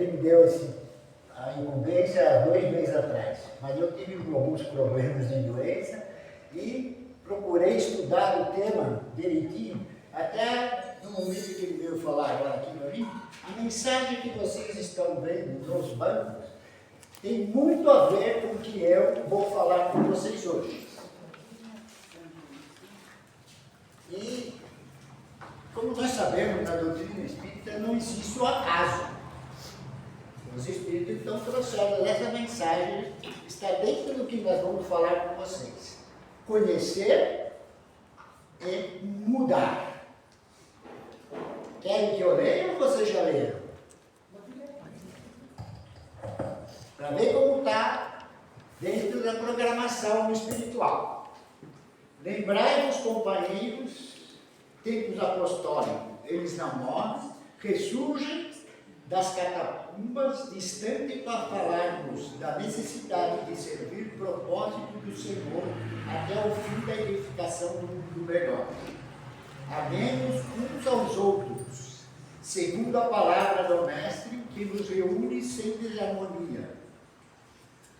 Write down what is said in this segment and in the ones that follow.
ele me deu a incumbência há 2 meses atrás, mas eu tive alguns problemas de doença e procurei estudar o tema direitinho, até no momento que ele veio falar agora aqui para mim, a mensagem que vocês estão vendo nos bancos tem muito a ver com o que eu vou falar com vocês hoje. E, como nós sabemos, na doutrina espírita não existe o acaso. Os espíritos então trouxeram essa mensagem, está dentro do que nós vamos falar com vocês. Conhecer e mudar. Querem que eu leia ou vocês já leram? Para ver como está dentro da programação espiritual. Lembrai-vos, companheiros, tempos apostólicos, eles não morrem, ressurgem das catacumbas, distante para falarmos da necessidade de servir o propósito do Senhor até o fim da edificação do mundo melhor. Amemos uns aos outros, segundo a palavra do Mestre, que nos reúne sem desarmonia,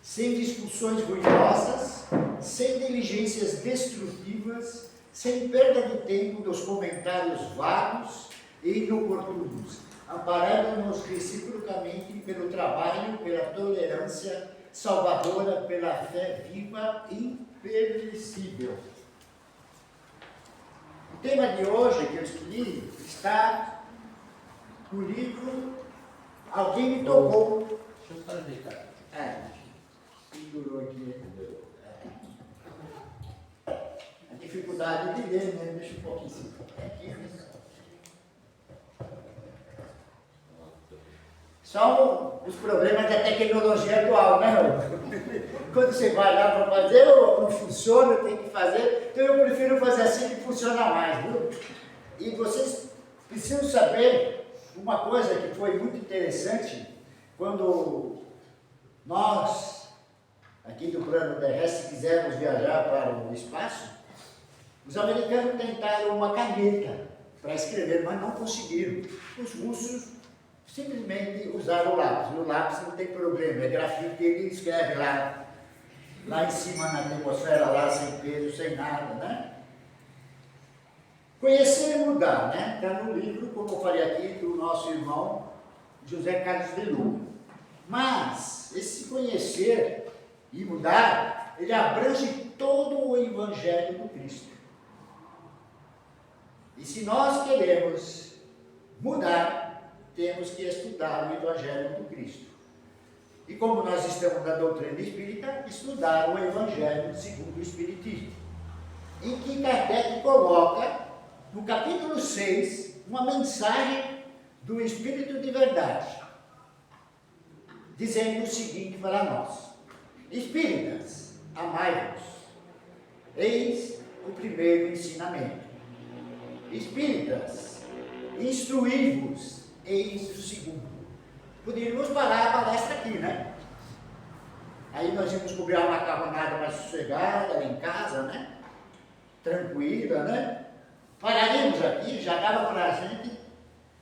sem discussões ruidosas, sem diligências destrutivas, sem perda de tempo dos comentários vagos e inoportunos, amparando-nos reciprocamente pelo trabalho, pela tolerância salvadora, pela fé viva e imperecível. O tema de hoje que eu escolhi está no livro Alguém Me Tocou. Deixa eu só ajeitar. Pendurou aqui. A dificuldade de ler, né? Deixa um pouquinho aqui. São os problemas da tecnologia atual, né? Quando você vai lá para fazer, não funciona, tem que fazer. Então eu prefiro fazer assim que funciona mais, viu? E vocês precisam saber uma coisa que foi muito interessante, quando nós, aqui do plano terrestre, quisermos viajar para o espaço, os americanos tentaram uma caneta para escrever, mas não conseguiram. Os russos simplesmente usaram o lápis. O lápis não tem problema, é grafite, ele escreve lá em cima na atmosfera, lá sem peso, sem nada, né? Conhecer e mudar, né? Está no livro, como eu falei aqui, do nosso irmão José Carlos de Luna. Mas esse conhecer e mudar, ele abrange todo o Evangelho do Cristo. E se nós queremos mudar, temos que estudar o Evangelho do Cristo. E como nós estamos na doutrina espírita, estudar o Evangelho segundo o Espiritismo, em que Kardec coloca, no capítulo 6, uma mensagem do Espírito de Verdade, dizendo o seguinte para nós: Espíritas, amai-vos, eis o primeiro ensinamento. Espíritas, instruí-vos, eis o segundo. Poderíamos parar a palestra aqui, né? Aí nós íamos cobrir uma macarronada mais sossegada, lá em casa, né? Tranquila, né? Pararíamos aqui, já dava para a gente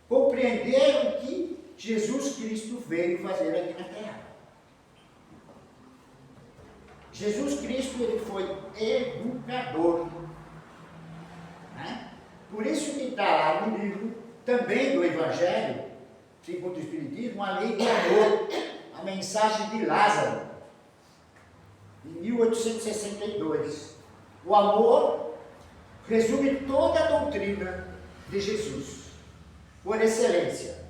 compreender o que Jesus Cristo veio fazer aqui na Terra. Jesus Cristo, ele foi educador, né? Por isso que está lá no livro também do Evangelho, segundo o Espiritismo, a lei do amor, a mensagem de Lázaro, em 1862. O amor resume toda a doutrina de Jesus, por excelência.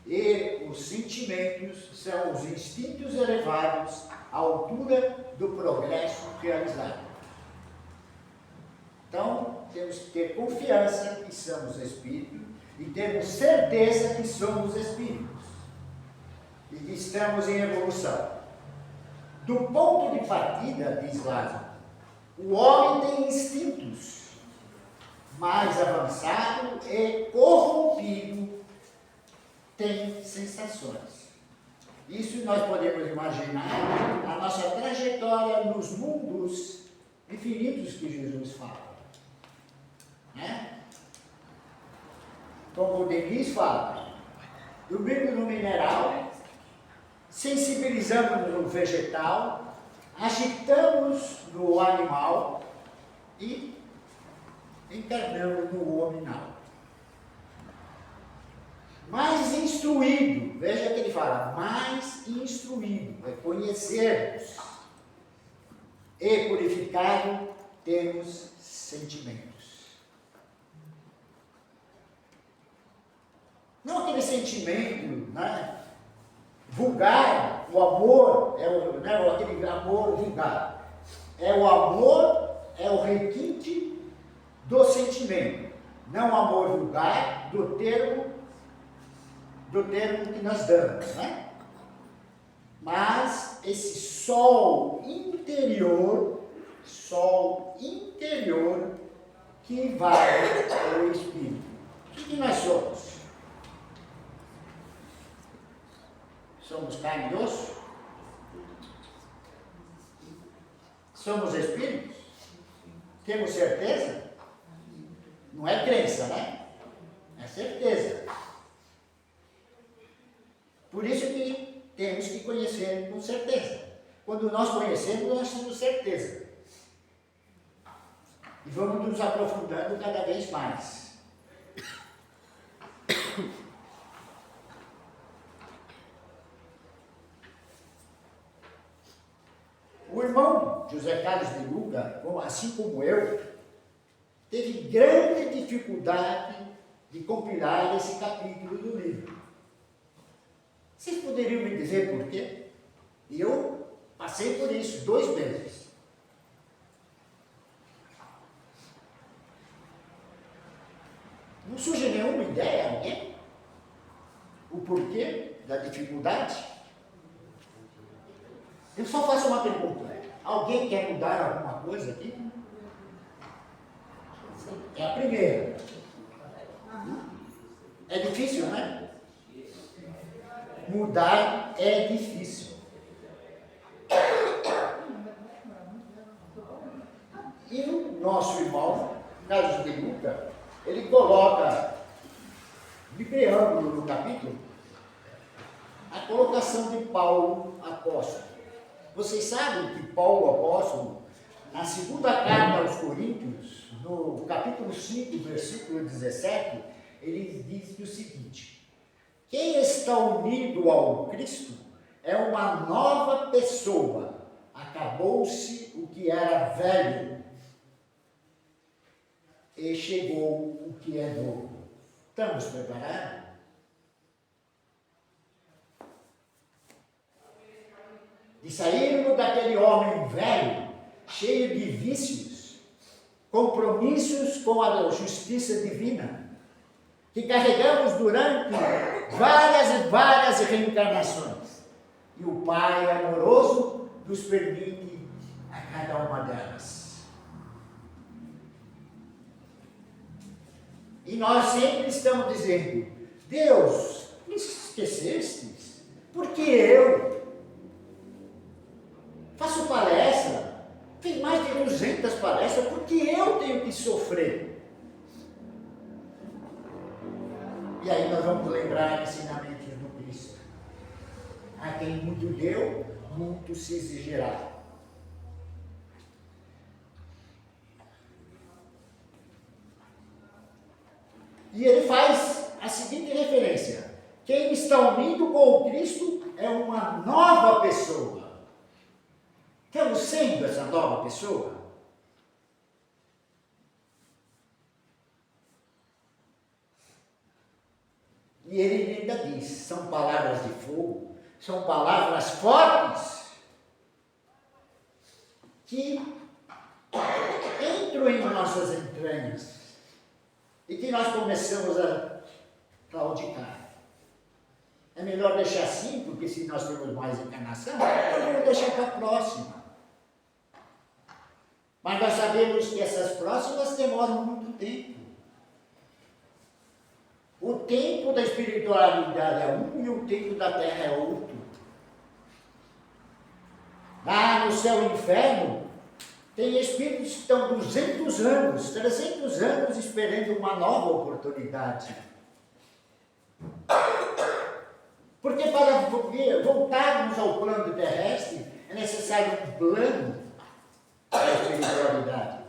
E os sentimentos são os instintos elevados à altura do progresso realizado. Então, temos que ter confiança que somos espíritos e temos certeza que somos espíritos e que estamos em evolução. Do ponto de partida, diz Lázaro, o homem tem instintos mais avançado e corrompido, tem sensações. Isso nós podemos imaginar a nossa trajetória nos mundos infinitos que Jesus fala, né? Como o Denis fala, dormindo no mineral, sensibilizamos no vegetal, agitamos no animal e encarnamos no hominal. Mais instruído, veja que ele fala, mais instruído, é conhecermos. E purificado, temos sentimentos. Não aquele sentimento, né, vulgar, o amor, aquele amor vulgar. É o amor, é o requinte do sentimento. Não o amor vulgar do termo que nós damos, né? Mas esse sol interior que vai ao espírito. O que nós somos? Somos carne e osso? Somos espíritos? Temos certeza? Não é crença, né? É certeza. Por isso que temos que conhecer com certeza. Quando nós conhecemos, nós temos certeza. E vamos nos aprofundando cada vez mais. O irmão José Carlos de Luca, assim como eu, teve grande dificuldade de compilar esse capítulo do livro. Vocês poderiam me dizer por quê? Eu passei por isso 2 vezes. Não surge nenhuma ideia a alguém? O porquê da dificuldade? Eu só faço uma pergunta. Alguém quer mudar alguma coisa aqui? É a primeira. É difícil, né? Mudar é difícil. E o nosso irmão, Carlos de Luca, ele coloca, de preâmbulo no capítulo, a colocação de Paulo apóstolo. Vocês sabem que Paulo apóstolo, na segunda carta aos Coríntios, no capítulo 5, versículo 17, ele diz o seguinte: quem está unido ao Cristo é uma nova pessoa. Acabou-se o que era velho e chegou o que é novo. Estamos preparados? De sairmos daquele homem velho, cheio de vícios, compromissos com a justiça divina, que carregamos durante várias e várias reencarnações. E o Pai amoroso nos permite a cada uma delas. E nós sempre estamos dizendo: Deus, me esquecestes? Porque eu faço palestra, fiz mais de 200 palestras, porque eu tenho que sofrer. E aí nós vamos lembrar ensinamentos do Cristo. A quem muito deu, muito se exigirá. E ele faz a seguinte referência: quem está unido com o Cristo é uma nova pessoa. Estamos sendo essa nova pessoa? E ele ainda diz, são palavras de fogo, são palavras fortes, que entram em nossas entranhas e que nós começamos a claudicar. É melhor deixar assim, porque se nós temos mais encarnação, vamos deixar para a próxima. Mas nós sabemos que essas próximas demoram muito tempo. O tempo da espiritualidade é um e o tempo da terra é outro. Lá no céu e inferno, tem espíritos que estão 200 anos, 300 anos esperando uma nova oportunidade. Porque para voltarmos ao plano terrestre, é necessário um plano da espiritualidade.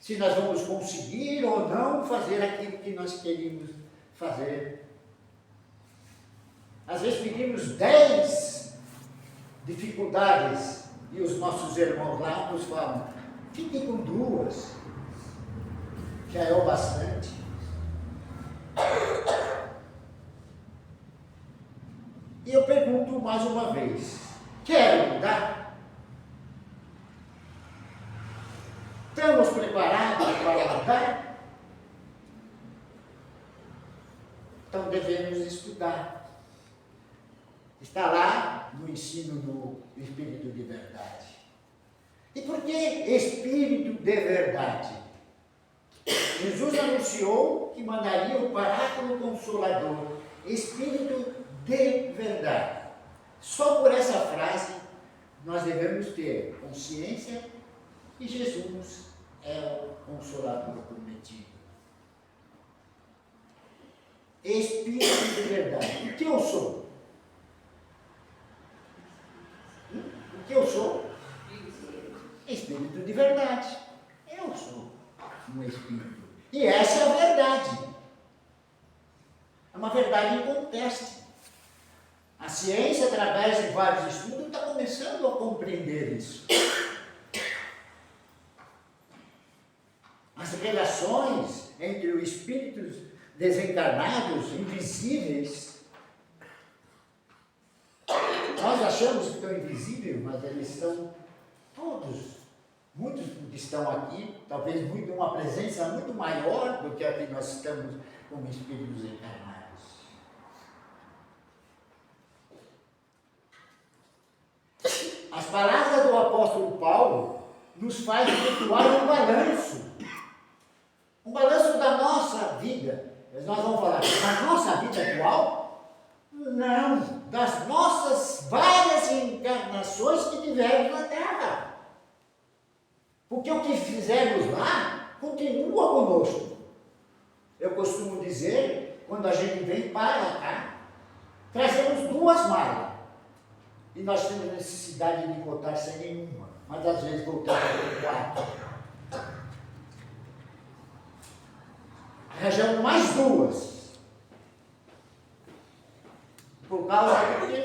Se nós vamos conseguir ou não fazer aquilo que nós queríamos fazer. Às vezes pedimos 10 dificuldades e os nossos irmãos lá nos falam, fique com 2, já é o bastante. E eu pergunto mais uma vez, quer mudar? Estamos preparados para mudar? Então devemos estudar. Está lá no ensino do Espírito de Verdade. E por que Espírito de Verdade? Jesus anunciou que mandaria o Paráclito Consolador, Espírito de Verdade. Só por essa frase nós devemos ter consciência que Jesus é o Consolador prometido. Espírito de Verdade. O que eu sou? O que eu sou? Espírito de Verdade. Eu sou um Espírito. E essa é a verdade. É uma verdade inconteste. A ciência, através de vários estudos, está começando a compreender isso. As relações entre os espíritos desencarnados, invisíveis, nós achamos que estão invisíveis, mas eles estão todos, muitos que estão aqui, talvez uma presença muito maior do que a que nós estamos como espíritos encarnados. As palavras do apóstolo Paulo nos faz efetuar um balanço da nossa vida. Nós vamos falar da nossa vida atual? Não, das nossas várias encarnações que tivemos na Terra. Porque o que fizemos lá continua conosco. Eu costumo dizer, quando a gente vem para cá, trazemos 2 malas. E nós temos necessidade de voltar sem nenhuma. Mas às vezes voltamos com 4. Arranjamos mais 2. Por causa do que?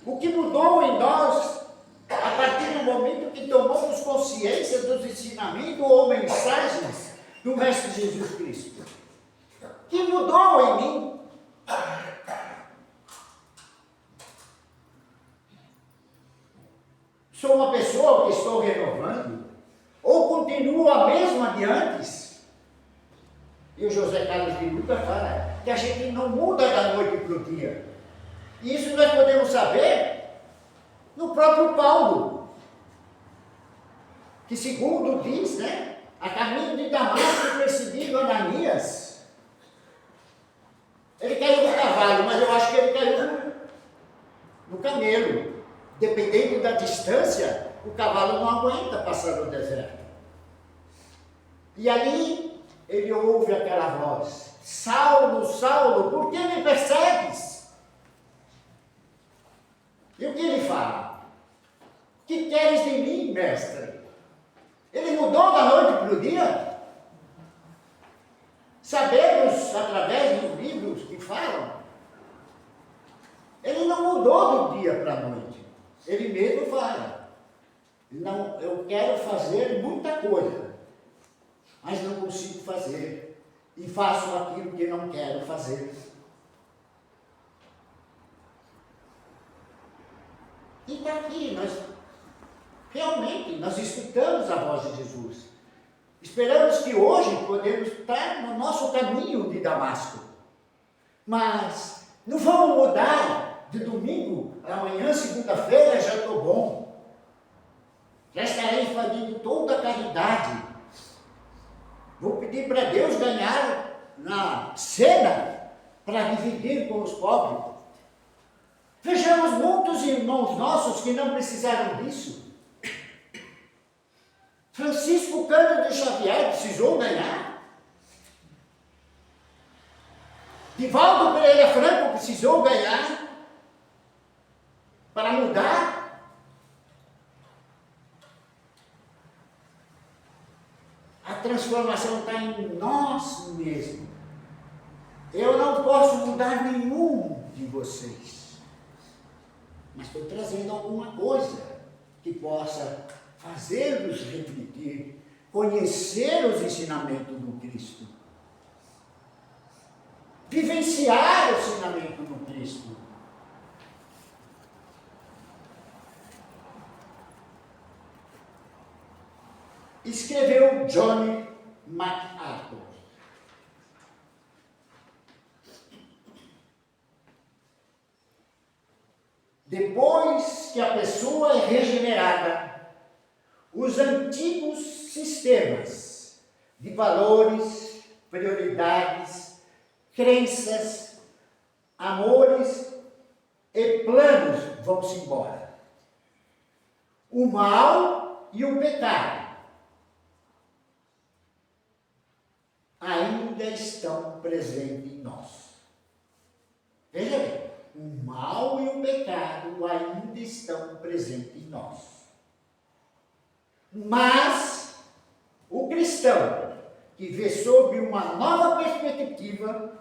O que mudou em nós, a partir do momento que tomamos consciência dos ensinamentos ou mensagens do Mestre Jesus Cristo. O que mudou em mim? Sou uma pessoa que estou renovando? Ou continuo a mesma de antes? E o José Carlos de Luca fala que a gente não muda da noite para o dia. E isso nós podemos saber no próprio Paulo, que segundo diz, a caminho de Damasco perseguindo Ananias. Ele caiu no cavalo, mas eu acho que ele caiu no camelo. Dependendo da distância, o cavalo não aguenta passar no deserto. E ali ele ouve aquela voz: Saulo, Saulo, por que me persegues? E o que ele fala? Que queres de mim, mestre? Ele mudou da noite para o dia? Sabemos, através dos livros que falam, ele não mudou do dia para a noite. Ele mesmo fala, não, eu quero fazer muita coisa, mas não consigo fazer, e faço aquilo que não quero fazer. E está aqui, nós escutamos a voz de Jesus. Esperamos que hoje podemos estar no nosso caminho de Damasco, mas não vamos mudar. De domingo, amanhã, segunda-feira, já estou bom. Já estarei fazendo toda a caridade. Vou pedir para Deus ganhar na cena para dividir com os pobres. Vejamos muitos irmãos nossos que não precisaram disso. Francisco Cândido Xavier precisou ganhar. Divaldo Pereira Franco precisou ganhar para mudar? A transformação está em nós mesmos. Eu não posso mudar nenhum de vocês, mas estou trazendo alguma coisa que possa fazê-los refletir, conhecer os ensinamentos do Cristo, vivenciar o ensinamento do Cristo. Escreveu John MacArthur. Depois que a pessoa é regenerada, os antigos sistemas de valores, prioridades, crenças, amores e planos vão-se embora. O mal e o pecado ainda estão presentes em nós. Veja bem, o mal e o pecado ainda estão presentes em nós. Mas o cristão que vê sob uma nova perspectiva,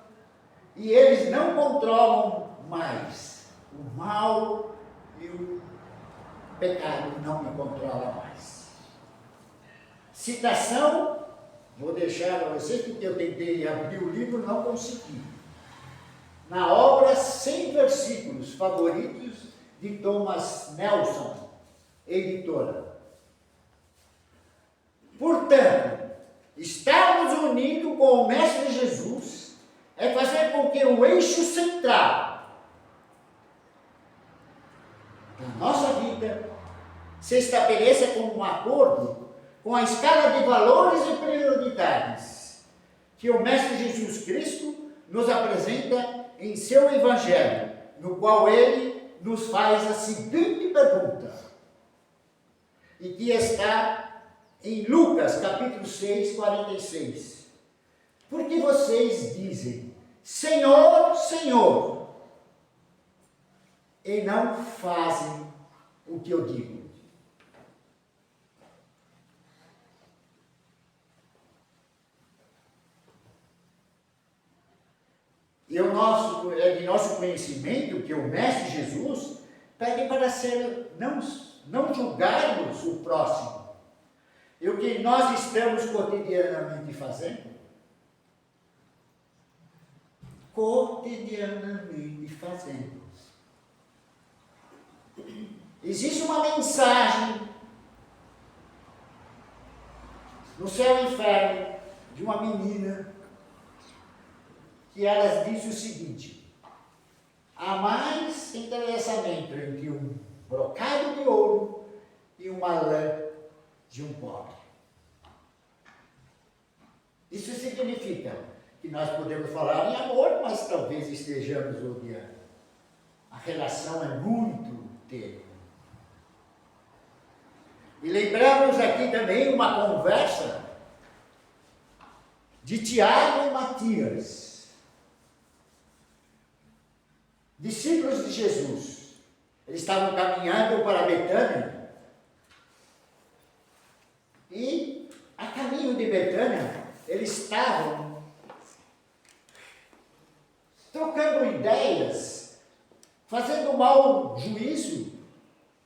e eles não controlam mais o mal e o pecado não me controla mais. Citação, vou deixar para vocês, porque eu tentei abrir o livro, não consegui. Na obra 100 versículos favoritos de Thomas Nelson, editora. Portanto, estarmos unidos com o Mestre Jesus é fazer com que o eixo central da nossa vida se estabeleça como um acordo com a escala de valores e prioridades que o Mestre Jesus Cristo nos apresenta em seu Evangelho, no qual ele nos faz a seguinte pergunta, e que está em Lucas, capítulo 6, 46. Por que vocês dizem, Senhor, Senhor, e não fazem o que eu digo? E é de nosso conhecimento que o Mestre Jesus pede para não julgarmos o próximo. E o que nós estamos cotidianamente fazendo? Existe uma mensagem no céu e inferno de uma menina que ela diz o seguinte: há mais interessamento entre um brocado de ouro e uma lã de um pobre. Isso significa que nós podemos falar em amor, mas talvez estejamos odiando. A relação é muito tênue. E lembramos aqui também uma conversa de Tiago e Matias, discípulos de Jesus. Eles estavam caminhando para Betânia, e a caminho de Betânia, eles estavam trocando ideias, fazendo mau juízo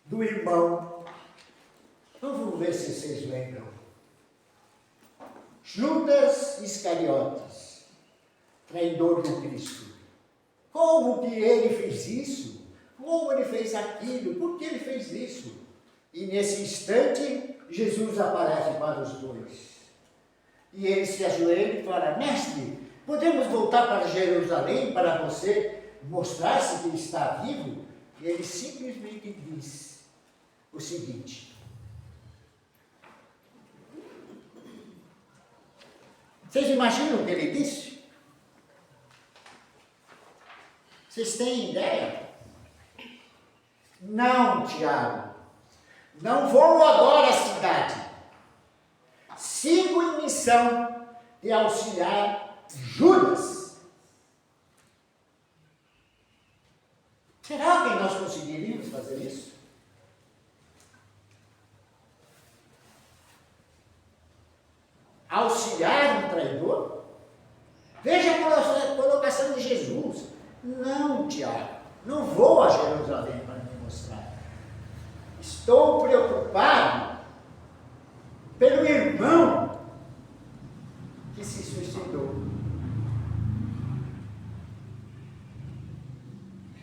do irmão. Vamos ver se vocês lembram. Judas Iscariotes, traidor do Cristo. Como que ele fez isso? Como ele fez aquilo? Por que ele fez isso? E nesse instante, Jesus aparece para os dois. E ele se ajoelha e fala: Mestre, podemos voltar para Jerusalém para você mostrar-se que está vivo? E ele simplesmente diz o seguinte: vocês imaginam o que ele disse? Vocês têm ideia? Não, Tiago, não vou agora à cidade. Sigo em missão de auxiliar Judas. Será que nós conseguiríamos fazer isso? Auxiliar um traidor? Veja a colocação de Jesus. Não, Tiago, não vou a Jerusalém para me mostrar. Estou preocupado pelo irmão que se suicidou.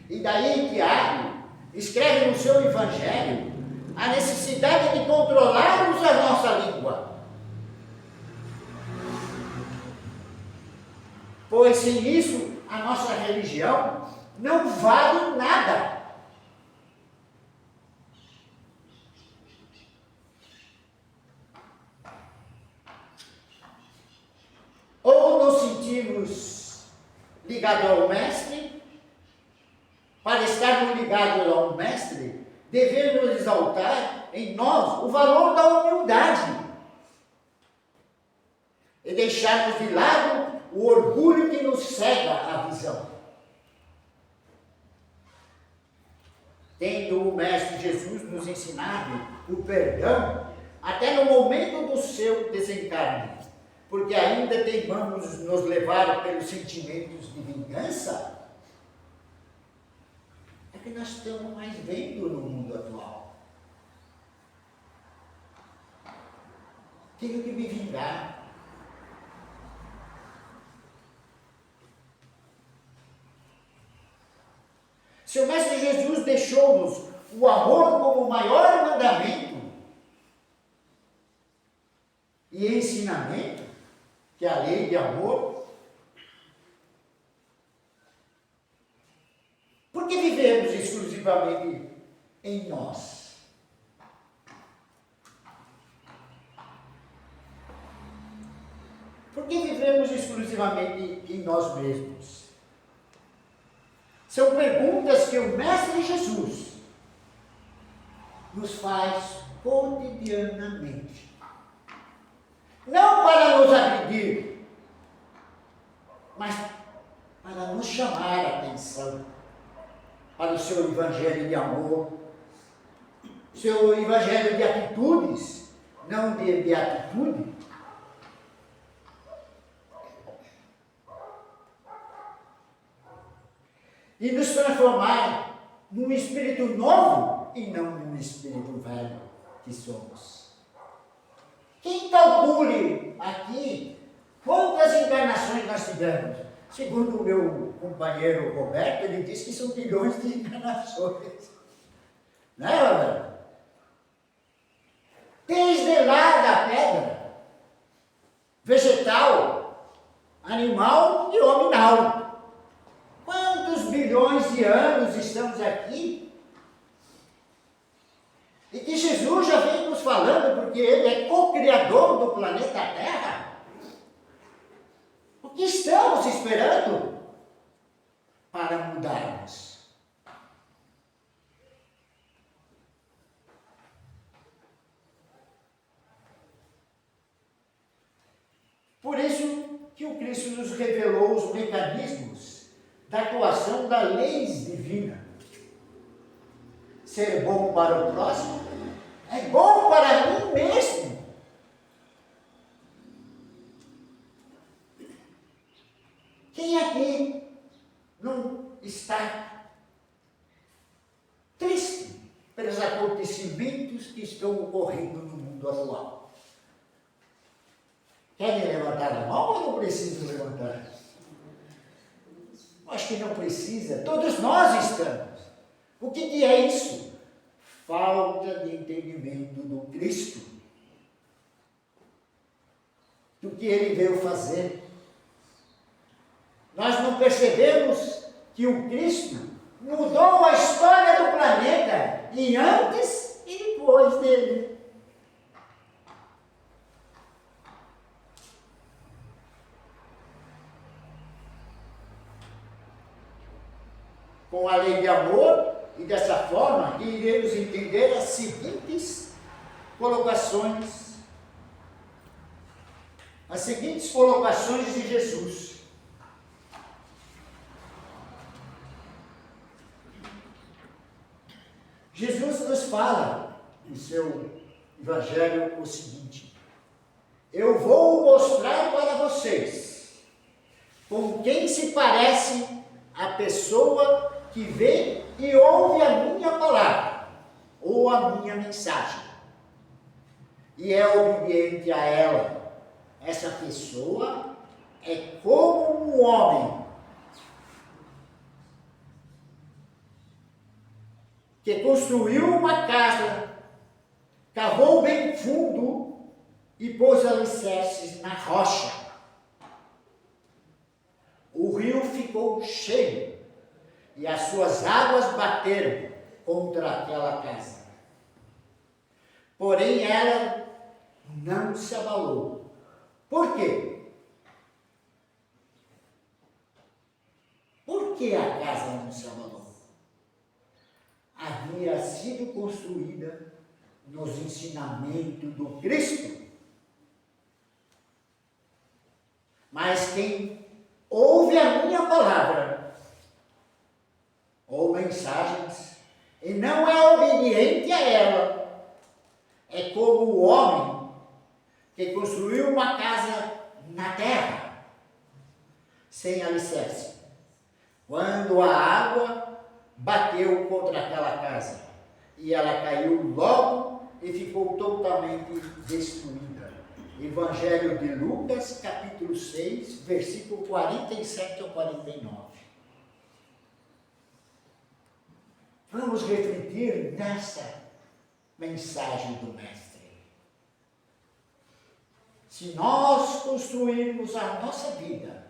E daí Tiago escreve no seu evangelho a necessidade de controlarmos a nossa língua. Pois sem isso, a nossa religião não vale nada. Ou nos sentimos ligados ao Mestre, para estarmos ligados ao Mestre, devemos exaltar em nós o valor da humildade e deixarmos de lado o orgulho que nos cega a visão. Tendo o Mestre Jesus nos ensinado o perdão até no momento do seu desencarne, porque ainda teimamos nos levar pelos sentimentos de vingança, é que nós estamos mais vendo no mundo atual. Tenho que me vingar. Se o Mestre Jesus deixou-nos o amor como o maior mandamento e ensinamento, que é a lei de amor, por que vivemos exclusivamente em nós? Por que vivemos exclusivamente em nós mesmos? São perguntas que o Mestre Jesus nos faz cotidianamente. Não para nos agredir, mas para nos chamar a atenção para o seu evangelho de amor, seu evangelho de atitudes, não de atitude. E nos transformar num espírito novo e não num espírito velho que somos. Quem calcule aqui quantas encarnações nós tivemos? Segundo o meu companheiro Roberto, ele disse que são bilhões de encarnações. Né, Roberto? Desde lá da pedra, vegetal, animal e hominal. Quantos bilhões de anos estamos aqui? E que Jesus já vem nos falando, porque Ele é co-criador do planeta Terra. O que estamos esperando para mudarmos? Por isso que o Cristo nos revelou os mecanismos da atuação da lei divina. Ser bom para o próximo é bom para mim mesmo. Quem aqui não está triste pelos acontecimentos que estão ocorrendo no mundo atual? Querem levantar a mão ou não precisam levantar? Acho que não precisa, todos nós estamos. O que é isso? Falta de entendimento do Cristo, do que Ele veio fazer. Nós não percebemos que o Cristo mudou a história do planeta, e antes e depois dele. Com a lei de amor, e dessa forma que iremos entender as seguintes colocações de Jesus. Jesus nos fala em seu evangelho o seguinte: eu vou mostrar para vocês com quem se parece a pessoa que vê e ouve a minha palavra ou a minha mensagem e é obediente a ela. Essa pessoa é como um homem que construiu uma casa, cavou bem fundo e pôs alicerces na rocha. O rio ficou cheio e as suas águas bateram contra aquela casa. Porém, ela não se abalou. Por quê? Por que a casa não se abalou? Havia sido construída nos ensinamentos do Cristo. Mas quem ouve a minha palavra ou mensagens e não é obediente a ela, é como o homem que construiu uma casa na terra, sem alicerce. Quando a água bateu contra aquela casa, e ela caiu logo e ficou totalmente destruída. Evangelho de Lucas, capítulo 6, versículo 47 ao 49. Vamos refletir nessa mensagem do Mestre. Se nós construirmos a nossa vida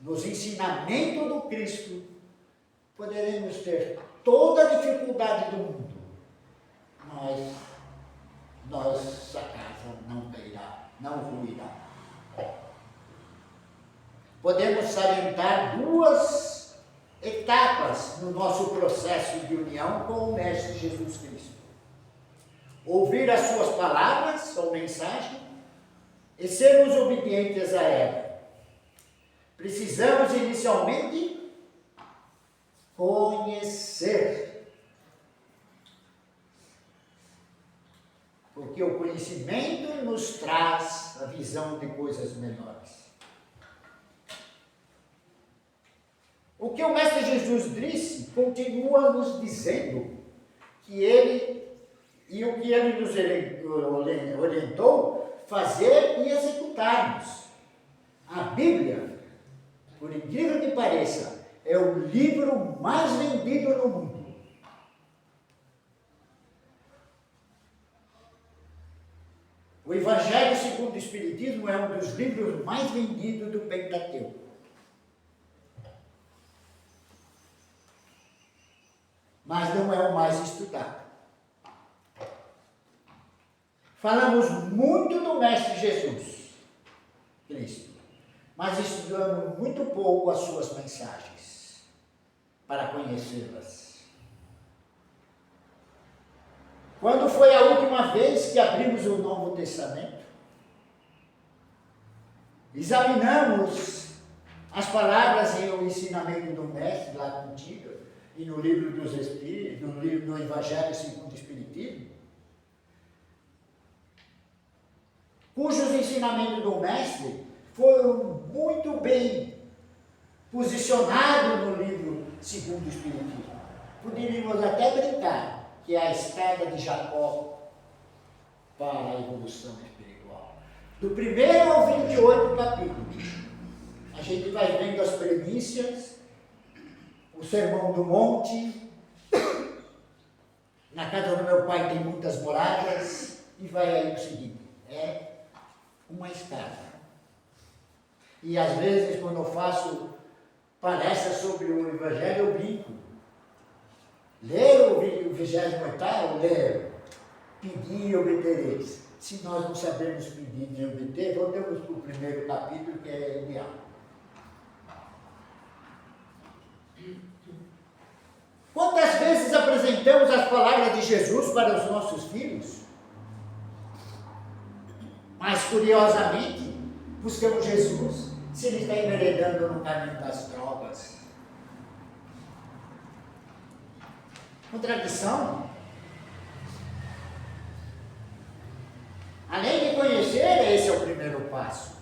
nos ensinamentos do Cristo, poderemos ter toda a dificuldade do mundo, mas nossa casa não cairá, não ruirá. Podemos salientar duas etapas no nosso processo de união com o Mestre Jesus Cristo: ouvir as suas palavras ou mensagem e sermos obedientes a ela. Precisamos inicialmente conhecer, porque o conhecimento nos traz a visão de coisas melhores. O que o Mestre Jesus disse, continua nos dizendo que ele, e o que ele nos orientou, fazer e executarmos. A Bíblia, por incrível que pareça, é o livro mais vendido no mundo. O Evangelho segundo o Espiritismo é um dos livros mais vendidos do Pentateuco. Mas não é o mais estudado. Falamos muito do Mestre Jesus Cristo, mas estudamos muito pouco as suas mensagens para conhecê-las. Quando foi a última vez que abrimos o Novo Testamento? Examinamos as palavras e o ensinamento do Mestre lá contigo, e no livro dos Espíritos, no livro do Evangelho segundo o Espiritismo, cujos ensinamentos do Mestre foram muito bem posicionados no livro segundo o Espiritismo. Poderíamos até brincar que é a escada de Jacó para a evolução espiritual. Do 1º ao 28 capítulos, a gente vai vendo as premissas, o Sermão do Monte, na casa do meu pai tem muitas moradas, e vai aí o seguinte: é uma escada. E às vezes, quando eu faço palestras sobre o Evangelho, eu brinco. Ler o 28º, ler, pedir e obtereis. Se nós não sabemos pedir nem obter, voltamos para o 1º capítulo, que é ideal. Quantas vezes apresentamos as palavras de Jesus para os nossos filhos? Mas, curiosamente, buscamos Jesus se ele está enveredando no caminho das drogas. Contradição? Além de conhecer, esse é o primeiro passo.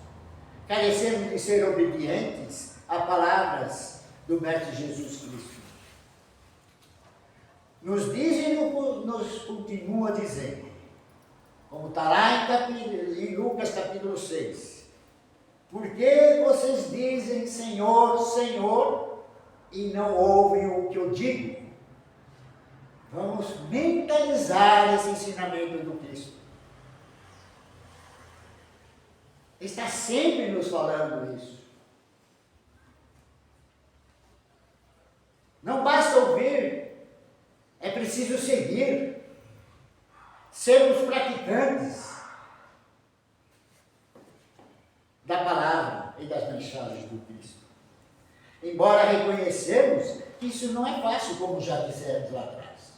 Carecemos de ser obedientes a palavras do Mestre Jesus Cristo. Nos diz e nos continua dizendo, como está lá em Lucas capítulo 6. Por que vocês dizem Senhor, Senhor, e não ouvem o que eu digo? Vamos mentalizar esse ensinamento do Cristo. Está sempre nos falando isso. Não basta ouvir, é preciso seguir, sermos praticantes da palavra e das mensagens do Cristo. Embora reconhecemos que isso não é fácil, como já dissemos lá atrás.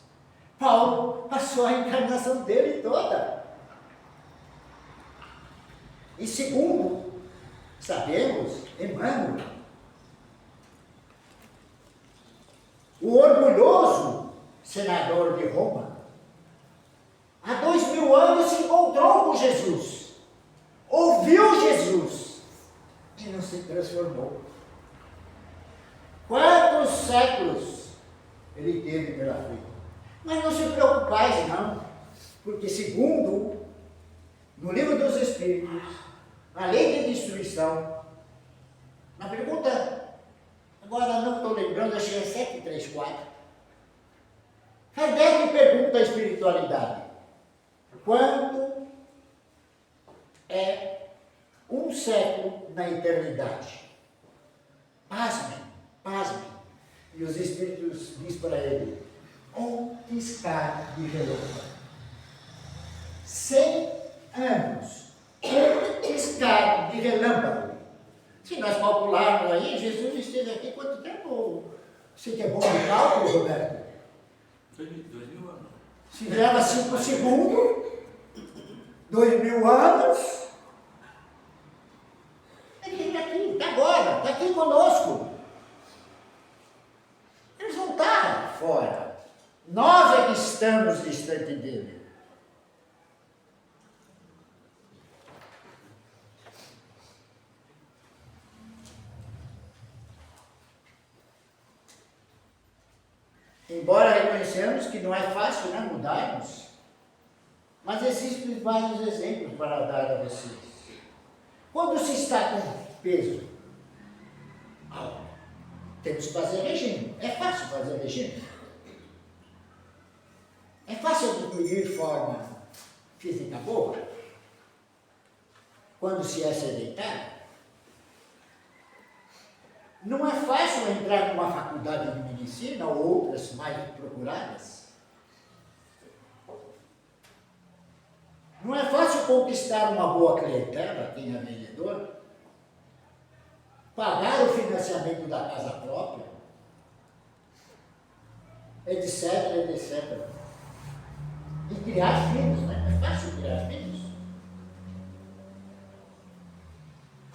Paulo passou a encarnação dele toda. E segundo, sabemos, Emmanuel, o orgulhoso senador de Roma, há 2000 anos se encontrou com Jesus, ouviu Jesus e não se transformou. Quantos séculos ele teve pela frente? Mas não se preocupais não, porque segundo no livro dos Espíritos, na lei de destruição, na pergunta, agora não estou lembrando, acho que é 734, Kardec pergunta à espiritualidade, quanto é um século na eternidade? Pasmem, pasmem. E os Espíritos diz para ele, um piscar de relâmpago. 100 anos, um piscar de relâmpago. Se nós calcularmos aí, Jesus esteve aqui quanto tempo? Você que é bom de cálculo, Roberto? 2000 anos. Se leva 5 segundos, 2000 anos, ele está aqui, está agora, está aqui conosco. Eles não estão fora. Nós é que estamos distante dele. Embora reconheçamos que não é fácil, né, mudarmos, mas existem vários exemplos para dar a vocês. Quando se está com peso, temos que fazer regime. É fácil fazer regime? É fácil adquirir forma física boa? Quando se é sedentário? Não é fácil entrar numa faculdade de medicina ou outras mais procuradas? Não é fácil conquistar uma boa clientela, quem é vendedor? Pagar o financiamento da casa própria? Etc, etc. E criar filhos, né? É fácil criar filhos.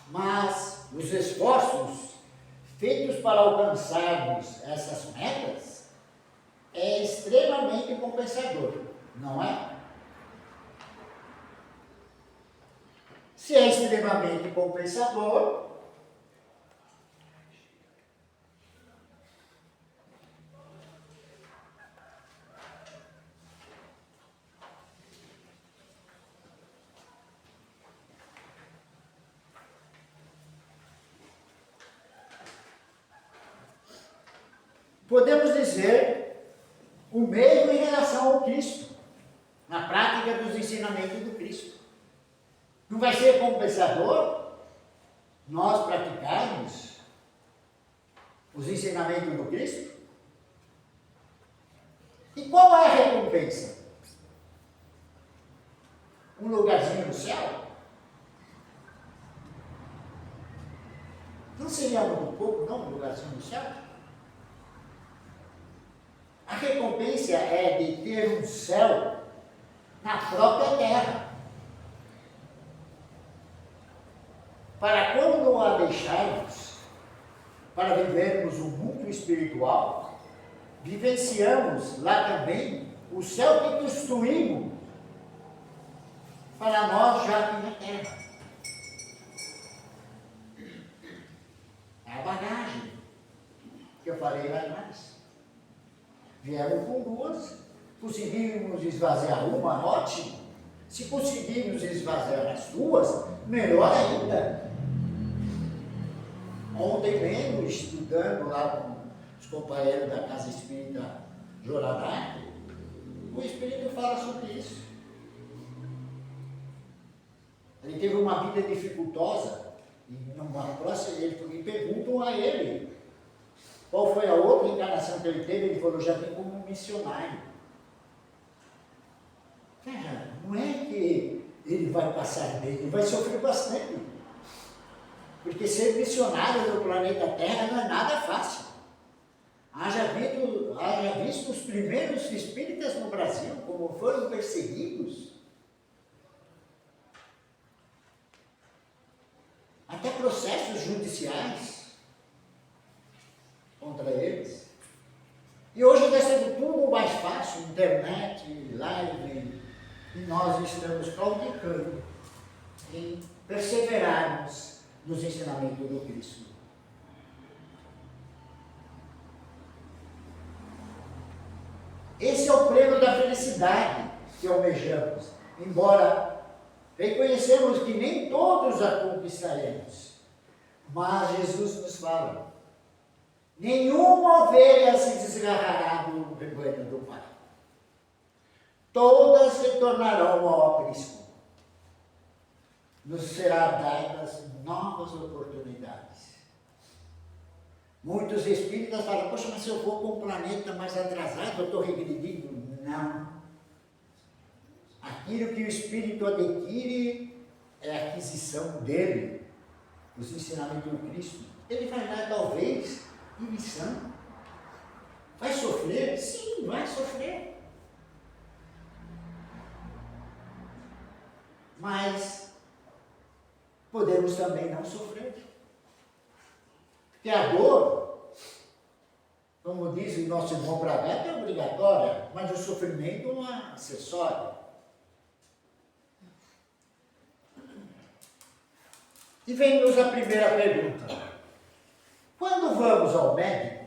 Mas os esforços feitos para alcançarmos essas metas é extremamente compensador, não é? Se é extremamente compensador, podemos dizer o mesmo em relação ao Cristo, na prática dos ensinamentos do Cristo. Não vai ser compensador nós praticarmos os ensinamentos do Cristo? E qual é a recompensa? Um lugarzinho no céu? Não seria muito pouco, não, um lugarzinho no céu? A recompensa é de ter um céu na própria terra. Para quando não a deixarmos, para vivermos o mundo espiritual, vivenciamos lá também o céu que construímos para nós já aqui na terra. É a bagagem que eu falei lá atrás. Vieram com duas, conseguimos esvaziar uma, ótimo. Se conseguirmos esvaziar as duas, melhor ainda. Ontem mesmo, estudando lá com os companheiros da Casa Espírita Joradá, o Espírito fala sobre isso. Ele teve uma vida dificultosa, e numa próxima me perguntam a ele qual foi a outra encarnação que ele teve. Ele falou, já tem como missionário. Veja, não é que ele vai passar bem, ele vai sofrer bastante. Porque ser missionário no planeta Terra não é nada fácil. Haja visto os primeiros espíritas no Brasil, como foram perseguidos. Até processos judiciais contra eles. E hoje está sendo tudo mais fácil, internet, live, e nós estamos claudicando em perseverarmos nos ensinamentos do Cristo. Esse é o prêmio da felicidade que almejamos, embora reconhecemos que nem todos a conquistaremos. Mas Jesus nos fala, nenhuma ovelha se desgarrará do rebanho do Pai. Todas retornarão ao aprisco. Nos será dadas novas oportunidades. Muitos espíritas falam, poxa, mas se eu vou com um planeta mais atrasado, eu estou regredindo. Não. Aquilo que o espírito adquire é a aquisição dele, os ensinamentos do Cristo. Ele vai dar, talvez, em missão. Vai sofrer? Sim, vai sofrer. Mas podemos também não sofrer. Porque a dor, como diz o nosso irmão Bragato, é obrigatória, mas o sofrimento é um acessório. E vem-nos a primeira pergunta. Quando vamos ao médico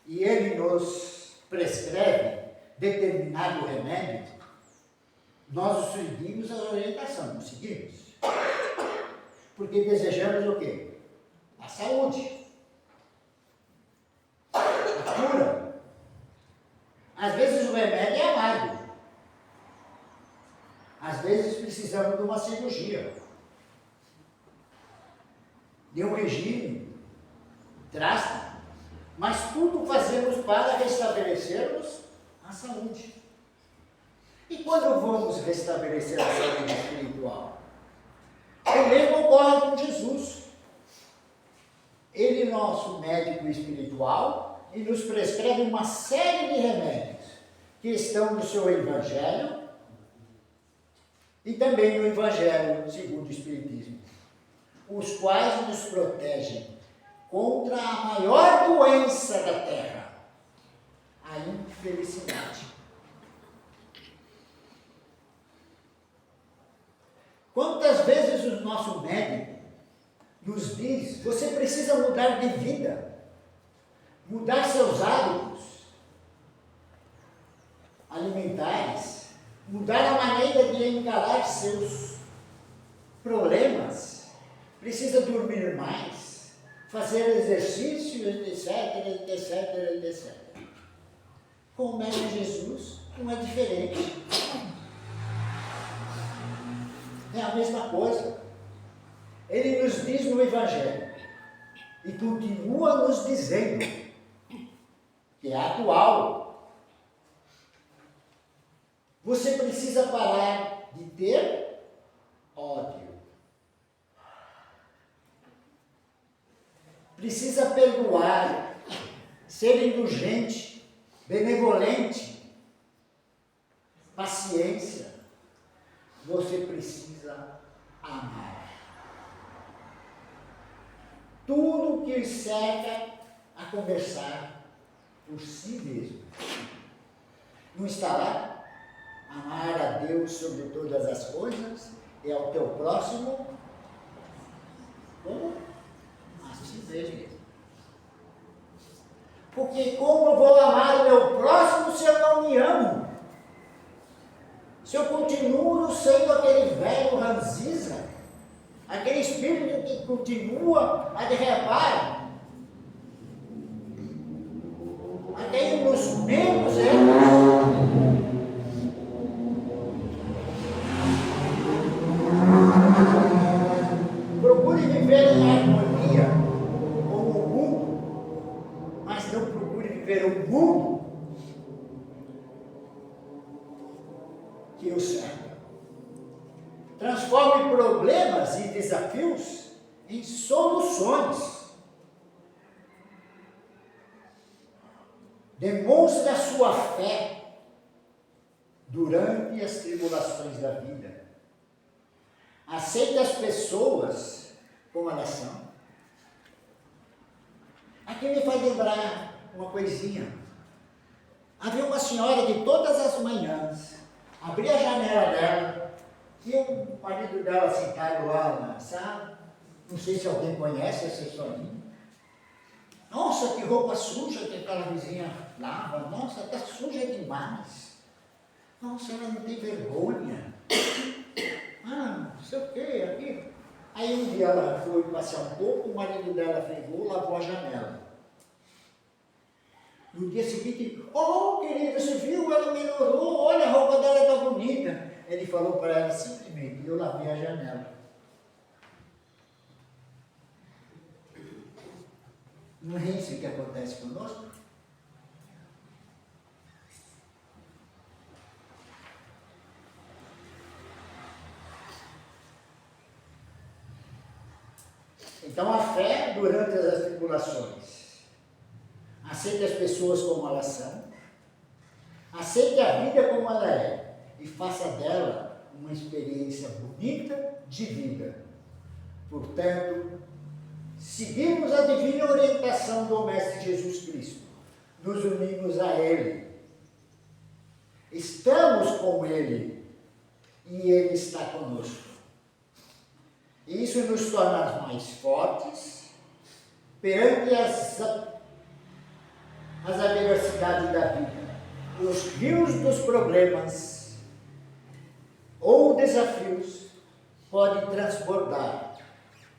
e ele nos prescreve determinado remédio, nós seguimos a orientação, não seguimos? Porque desejamos o quê? A saúde. A cura. Às vezes o remédio é amargo. Às vezes precisamos de uma cirurgia, de um regime drástico. Mas tudo fazemos para restabelecermos a saúde. E quando vamos restabelecer a saúde espiritual? O mesmo ocorre com Jesus. Ele é nosso médico espiritual e nos prescreve uma série de remédios que estão no seu Evangelho e também no Evangelho segundo o Espiritismo, os quais nos protegem contra a maior doença da Terra, a infelicidade. Quantas vezes o nosso médico nos diz, você precisa mudar de vida, mudar seus hábitos alimentares, mudar a maneira de encarar seus problemas, precisa dormir mais, fazer exercício, etc, etc, etc. Com o Mestre Jesus não é diferente. É a mesma coisa. Ele nos diz no Evangelho e continua nos dizendo que é atual. Você precisa parar de ter ódio. Precisa perdoar, ser indulgente, benevolente, paciência. Você precisa amar. Tudo que cerca a conversar por si mesmo. Não está lá? amar a Deus sobre todas as coisas e ao teu próximo como a si mesmo. Porque como eu vou amar o meu próximo se eu não me amo? Se eu continuo sendo aquele velho ranziza, aquele espírito que continua a derrabar, a cair nos mesmos erros. Procure viver em harmonia com o mundo, mas não procure viver o mundo que o cerca. Transforme problemas e desafios em soluções. Demonstre a sua fé durante as tribulações da vida. Aceite as pessoas como elas são. Aqui me faz lembrar uma coisinha. Havia uma senhora que todas as manhãs abria a janela dela e o marido dela sentado lá na sala. Não sei se alguém conhece essa senhorinha. Nossa, que roupa suja que aquela vizinha lava. Nossa, está suja demais. Nossa, ela não tem vergonha. Não sei o que, aqui. Aí um dia ela foi passear um pouco, o marido dela pegou, lavou a janela. No dia seguinte, oh querida, você viu? Ela melhorou, olha, a roupa dela está bonita. Ele falou para ela simplesmente, eu lavei a janela. Não é isso que acontece conosco? Então a fé durante as tribulações. Aceite as pessoas como elas são. Aceite a vida como ela é. E faça dela uma experiência bonita de vida. Portanto, seguimos a divina orientação do Mestre Jesus Cristo. Nos unimos a Ele. Estamos com Ele. E Ele está conosco. E isso nos torna mais fortes perante as adversidades da vida. Os rios dos problemas ou desafios podem transbordar,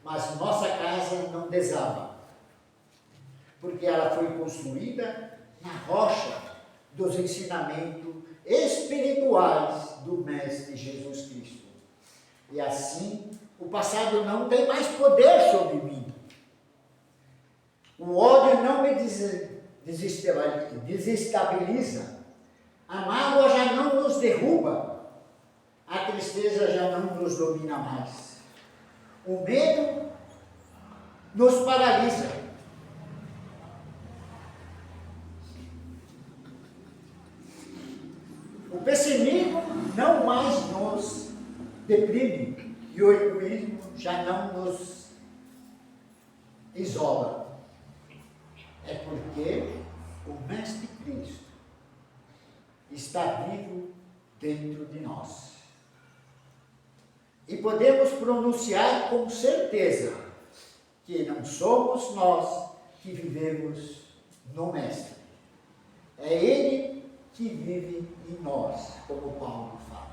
mas nossa casa não desaba, porque ela foi construída na rocha dos ensinamentos espirituais do Mestre Jesus Cristo. E assim, o passado não tem mais poder sobre mim. O ódio não me desestabiliza. A mágoa já não nos derruba. A tristeza já não nos domina mais. O medo nos paralisa. O pessimismo não mais nos deprime. E o egoísmo já não nos isola. É porque o Mestre Cristo está vivo dentro de nós. E podemos pronunciar com certeza que não somos nós que vivemos no Mestre. É Ele que vive em nós, como Paulo fala.